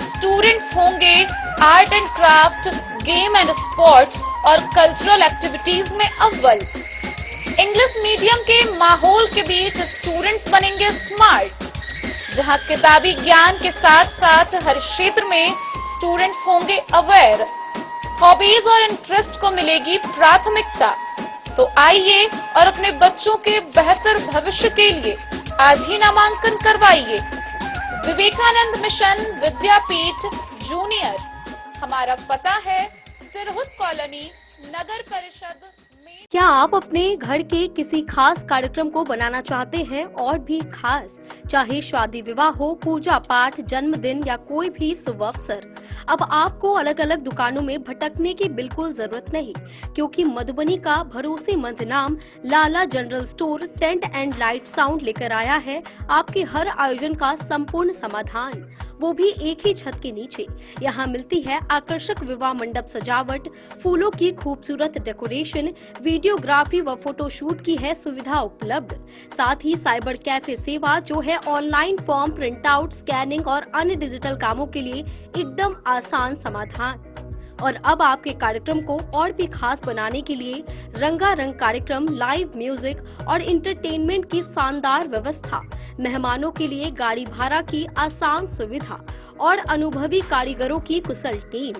स्टूडेंट्स होंगे art and craft, game and sports और कल्चरल एक्टिविटीज में अव्वल। इंग्लिश मीडियम के माहौल के बीच स्टूडेंट्स बनेंगे स्मार्ट, जहां किताबी ज्ञान के साथ साथ हर क्षेत्र में स्टूडेंट्स होंगे अवेयर। हॉबीज और इंटरेस्ट को मिलेगी प्राथमिकता। तो आइए और अपने बच्चों के बेहतर भविष्य के लिए आज ही नामांकन करवाइए। विवेकानंद मिशन विद्यापीठ जूनियर, हमारा पता है सिरहुत कॉलोनी, नगर परिषद में। क्या आप अपने घर के किसी खास कार्यक्रम को बनाना चाहते हैं और भी खास, चाहे शादी विवाह हो, पूजा पाठ, जन्मदिन या कोई भी शुभ अवसर? अब आपको अलग अलग दुकानों में भटकने की बिल्कुल जरूरत नहीं, क्योंकि मधुबनी का भरोसेमंद नाम Lala general store tent and light sound लेकर आया है आपके हर आयोजन का संपूर्ण समाधान, वो भी एक ही छत के नीचे। यहाँ मिलती है आकर्षक विवाह मंडप सजावट, फूलों की खूबसूरत डेकोरेशन, वीडियोग्राफी व फोटोशूट की है सुविधा उपलब्ध। साथ ही साइबर कैफे सेवा, जो है online form print out, scanning और अन्य डिजिटल कामों के लिए एकदम आसान समाधान। और अब आपके कार्यक्रम को और भी खास बनाने के लिए रंगारंग कार्यक्रम, लाइव म्यूजिक और इंटरटेनमेंट की शानदार व्यवस्था, मेहमानों के लिए गाड़ी भाड़ा की आसान सुविधा और अनुभवी कारीगरों की कुशल टीम।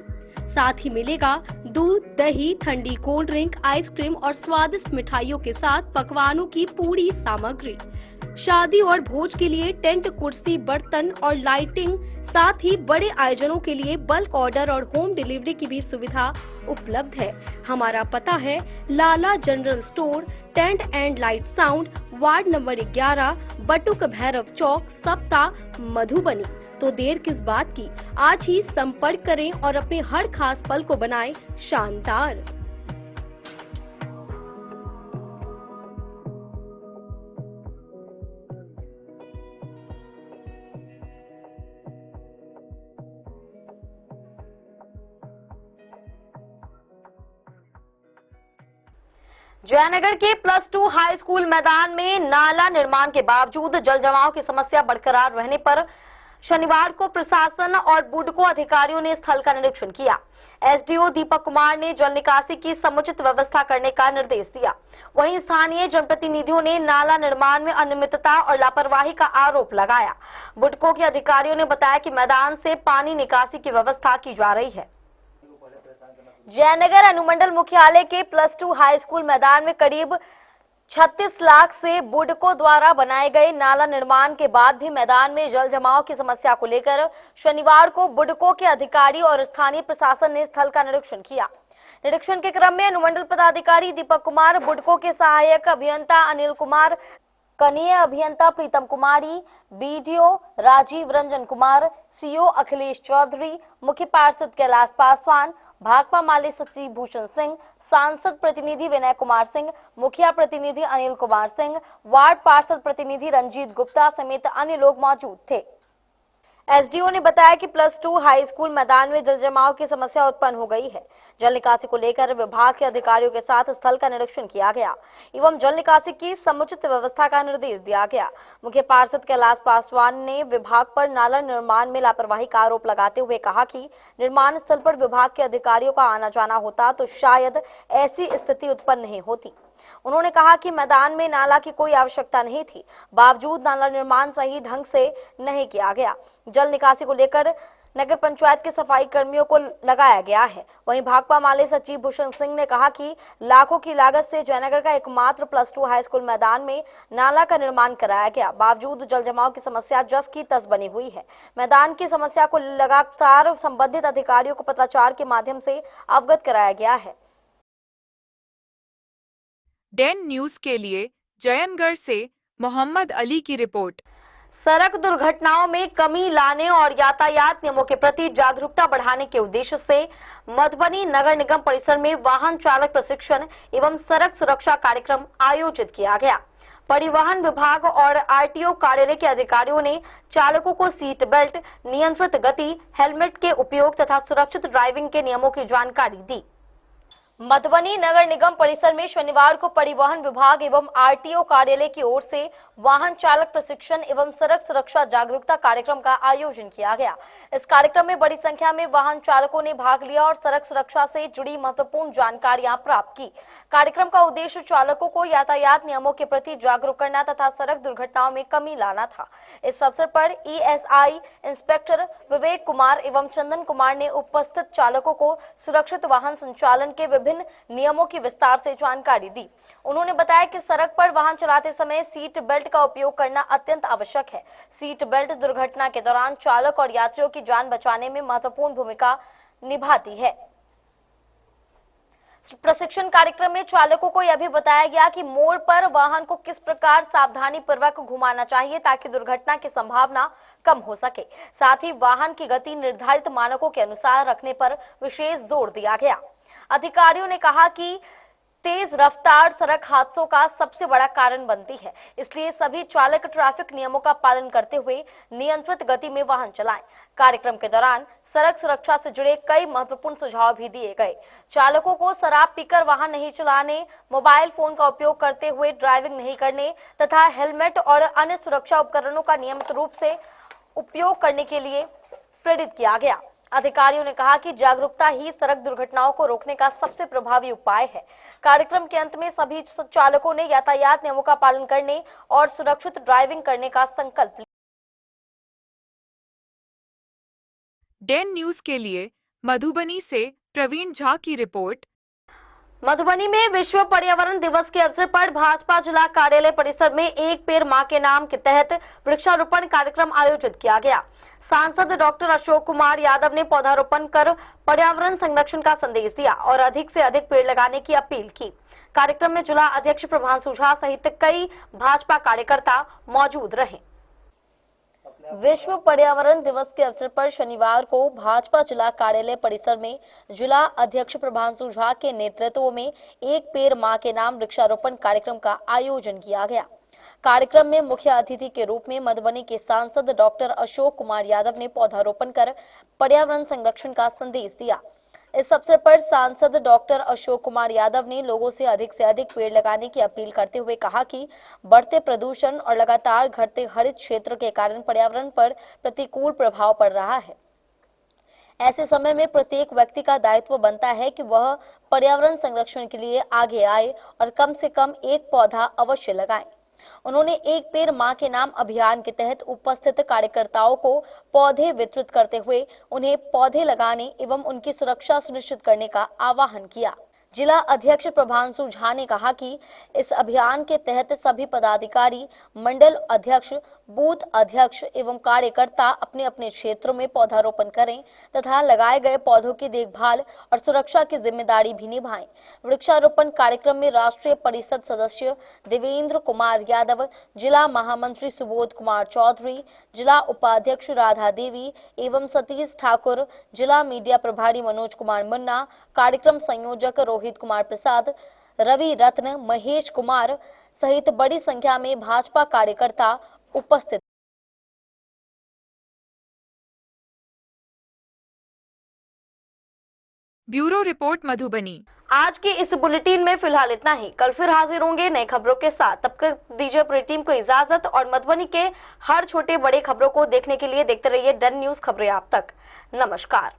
साथ ही मिलेगा दूध, दही, ठंडी कोल्ड ड्रिंक, आइसक्रीम और स्वादिष्ट मिठाइयों के साथ पकवानों की पूरी सामग्री। शादी और भोज के लिए टेंट, कुर्सी, बर्तन और लाइटिंग, साथ ही बड़े आयोजनों के लिए बल्क ऑर्डर और होम डिलीवरी की भी सुविधा उपलब्ध है। हमारा पता है Lala general store tent and light sound, ward number 11, Batuk Bhairav Chowk, Sapta, Madhubani. तो देर किस बात की, आज ही संपर्क करें और अपने हर खास पल को बनाएं शानदार। जयनगर के +2 हाई स्कूल मैदान में नाला निर्माण के बावजूद जल जमाव की समस्या बरकरार रहने पर शनिवार को प्रशासन और बुडको अधिकारियों ने स्थल का निरीक्षण किया। एसडीओ दीपक कुमार ने जल निकासी की समुचित व्यवस्था करने का निर्देश दिया। वहीं स्थानीय जनप्रतिनिधियों ने नाला निर्माण में अनियमितता और लापरवाही का आरोप लगाया। बुडको के अधिकारियों ने बताया कि मैदान से पानी निकासी की व्यवस्था की जा रही है। जयनगर अनुमंडल मुख्यालय के +2 हाई स्कूल मैदान में करीब 36 लाख से बुडको द्वारा बनाए गए नाला निर्माण के बाद भी मैदान में जल जमाव की समस्या को लेकर शनिवार को बुडको के अधिकारी और स्थानीय प्रशासन ने स्थल का निरीक्षण किया। निरीक्षण के क्रम में अनुमंडल पदाधिकारी दीपक कुमार, बुडको के सहायक अभियंता अनिल कुमार, कनीय अभियंता प्रीतम कुमारी, बीडीओ राजीव रंजन कुमार, सीओ अखिलेश चौधरी, मुख्य पार्षद कैलाश पासवान, भाकपा माली सचिव भूषण सिंह, सांसद प्रतिनिधि विनय कुमार सिंह, मुखिया प्रतिनिधि अनिल कुमार सिंह, वार्ड पार्षद प्रतिनिधि रंजीत गुप्ता समेत अन्य लोग मौजूद थे। एसडीओ ने बताया कि +2 हाई स्कूल मैदान में जल जमाव की समस्या उत्पन्न हो गई है। जल निकासी को लेकर विभाग के अधिकारियों के साथ स्थल का निरीक्षण किया गया एवं जल निकासी की समुचित व्यवस्था का निर्देश दिया गया। मुख्य पार्षद कैलाश पासवान ने विभाग पर नाला निर्माण में लापरवाही का आरोप लगाते हुए कहा कि निर्माण स्थल पर विभाग के अधिकारियों का आना जाना होता तो शायद ऐसी स्थिति उत्पन्न नहीं होती। उन्होंने कहा कि मैदान में नाला की कोई आवश्यकता नहीं थी, बावजूद नाला निर्माण सही ढंग से नहीं किया गया। जल निकासी को लेकर नगर पंचायत के सफाई कर्मियों को लगाया गया है। वहीं भाकपा माले सचिव भूषण सिंह ने कहा कि लाखों की लागत से जयनगर का एकमात्र +2 हाई स्कूल मैदान में नाला का निर्माण कराया गया, बावजूद जल जमाव की समस्या जस की तस बनी हुई है। मैदान की समस्या को लगातार संबंधित अधिकारियों को पत्राचार के माध्यम से अवगत कराया गया है। डेन न्यूज के लिए जयनगढ़ से मोहम्मद अली की रिपोर्ट। सड़क दुर्घटनाओं में कमी लाने और यातायात नियमों के प्रति जागरूकता बढ़ाने के उद्देश्य से मधुबनी नगर निगम परिसर में वाहन चालक प्रशिक्षण एवं सड़क सुरक्षा कार्यक्रम आयोजित किया गया। परिवहन विभाग और आरटीओ कार्यालय के अधिकारियों ने चालकों को सीट बेल्ट, नियंत्रित गति, हेलमेट के उपयोग तथा सुरक्षित ड्राइविंग के नियमों की जानकारी दी। मधुबनी नगर निगम परिसर में शनिवार को परिवहन विभाग एवं आरटीओ कार्यालय की ओर से वाहन चालक प्रशिक्षण एवं सड़क सुरक्षा जागरूकता कार्यक्रम का आयोजन किया गया। इस कार्यक्रम में बड़ी संख्या में वाहन चालकों ने भाग लिया और सड़क सुरक्षा से जुड़ी महत्वपूर्ण जानकारियां प्राप्त की। कार्यक्रम का उद्देश्य चालकों को यातायात नियमों के प्रति जागरूक करना तथा सड़क दुर्घटनाओं में कमी लाना था। इस अवसर पर ईएसआई इंस्पेक्टर विवेक कुमार एवं चंदन कुमार ने उपस्थित चालकों को सुरक्षित वाहन संचालन के विभिन्न नियमों की विस्तार से जानकारी दी। उन्होंने बताया कि सड़क पर वाहन चलाते समय सीट बेल्ट का उपयोग करना अत्यंत आवश्यक है। सीट बेल्ट दुर्घटना के दौरान चालक और यात्रियों की जान बचाने में महत्वपूर्ण भूमिका निभाती है। प्रशिक्षण कार्यक्रम में चालकों को यह भी बताया गया कि मोड़ पर वाहन को किस प्रकार सावधानी पूर्वक घुमाना चाहिए ताकि दुर्घटना की संभावना कम हो सके। साथ ही वाहन की गति निर्धारित मानकों के अनुसार रखने पर विशेष जोर दिया गया। अधिकारियों ने कहा कि तेज रफ्तार सड़क हादसों का सबसे बड़ा कारण बनती है, इसलिए सभी चालक ट्रैफिक नियमों का पालन करते हुए नियंत्रित गति में वाहन चलाएं। कार्यक्रम के दौरान सड़क सुरक्षा से जुड़े कई महत्वपूर्ण सुझाव भी दिए गए। चालकों को शराब पीकर वाहन नहीं चलाने, मोबाइल फोन का उपयोग करते हुए ड्राइविंग नहीं करने तथा हेलमेट और अन्य सुरक्षा उपकरणों का नियमित रूप से उपयोग करने के लिए प्रेरित किया गया। अधिकारियों ने कहा कि जागरूकता ही सड़क दुर्घटनाओं को रोकने का सबसे प्रभावी उपाय है। कार्यक्रम के अंत में सभी चालकों ने यातायात नियमों का पालन करने और सुरक्षित ड्राइविंग करने का संकल्प लिया। डेन न्यूज के लिए मधुबनी से प्रवीण झा की रिपोर्ट। मधुबनी में विश्व पर्यावरण दिवस के अवसर पर भाजपा जिला कार्यालय परिसर में एक पेड़ मां के नाम के तहत वृक्षारोपण कार्यक्रम आयोजित किया गया। सांसद डॉक्टर अशोक कुमार यादव ने पौधारोपण कर पर्यावरण संरक्षण का संदेश दिया और अधिक से अधिक पेड़ लगाने की अपील की। कार्यक्रम में जिला अध्यक्ष प्रभांशु झा सहित कई भाजपा कार्यकर्ता मौजूद रहे। विश्व पर्यावरण दिवस के अवसर पर शनिवार को भाजपा जिला कार्यालय परिसर में जिला अध्यक्ष प्रभांशु झा के नेतृत्व में एक पेड़ मां के नाम वृक्षारोपण कार्यक्रम का आयोजन किया गया। कार्यक्रम में मुख्य अतिथि के रूप में मधुबनी के सांसद डॉक्टर अशोक कुमार यादव ने पौधारोपण कर पर्यावरण संरक्षण का संदेश दिया। इस अवसर पर सांसद डॉक्टर अशोक कुमार यादव ने लोगों से अधिक पेड़ लगाने की अपील करते हुए कहा कि बढ़ते प्रदूषण और लगातार घटते हरित क्षेत्र के कारण पर्यावरण पर प्रतिकूल प्रभाव पड़ रहा है। ऐसे समय में प्रत्येक व्यक्ति का दायित्व बनता है कि वह पर्यावरण संरक्षण के लिए आगे आए और कम से कम एक पौधा अवश्य लगाए। उन्होंने एक पेड़ मां के नाम अभियान के तहत उपस्थित कार्यकर्ताओं को पौधे वितरित करते हुए उन्हें पौधे लगाने एवं उनकी सुरक्षा सुनिश्चित करने का आह्वान किया। जिला अध्यक्ष प्रभांशु झा ने कहा कि इस अभियान के तहत सभी पदाधिकारी, मंडल अध्यक्ष, बूथ अध्यक्ष एवं कार्यकर्ता अपने अपने क्षेत्रों में पौधारोपण करें तथा लगाए गए पौधों की देखभाल और सुरक्षा की जिम्मेदारी भी निभाएं। वृक्षारोपण कार्यक्रम में राष्ट्रीय परिषद सदस्य देवेंद्र कुमार यादव, जिला महामंत्री सुबोध कुमार चौधरी, जिला उपाध्यक्ष राधा देवी एवं सतीश ठाकुर, जिला मीडिया प्रभारी मनोज कुमार मुन्ना, कार्यक्रम संयोजक रोहित कुमार प्रसाद, रवि रत्न, महेश कुमार सहित बड़ी संख्या में भाजपा कार्यकर्ता उपस्थित ब्यूरो रिपोर्ट मधुबनी। आज के इस बुलेटिन में फिलहाल इतना ही। कल फिर हाजिर होंगे नई खबरों के साथ। तब तक दीजिए पूरी टीम को इजाजत और मधुबनी के हर छोटे बड़े खबरों को देखने के लिए देखते रहिए डन न्यूज खबरें आप तक। नमस्कार।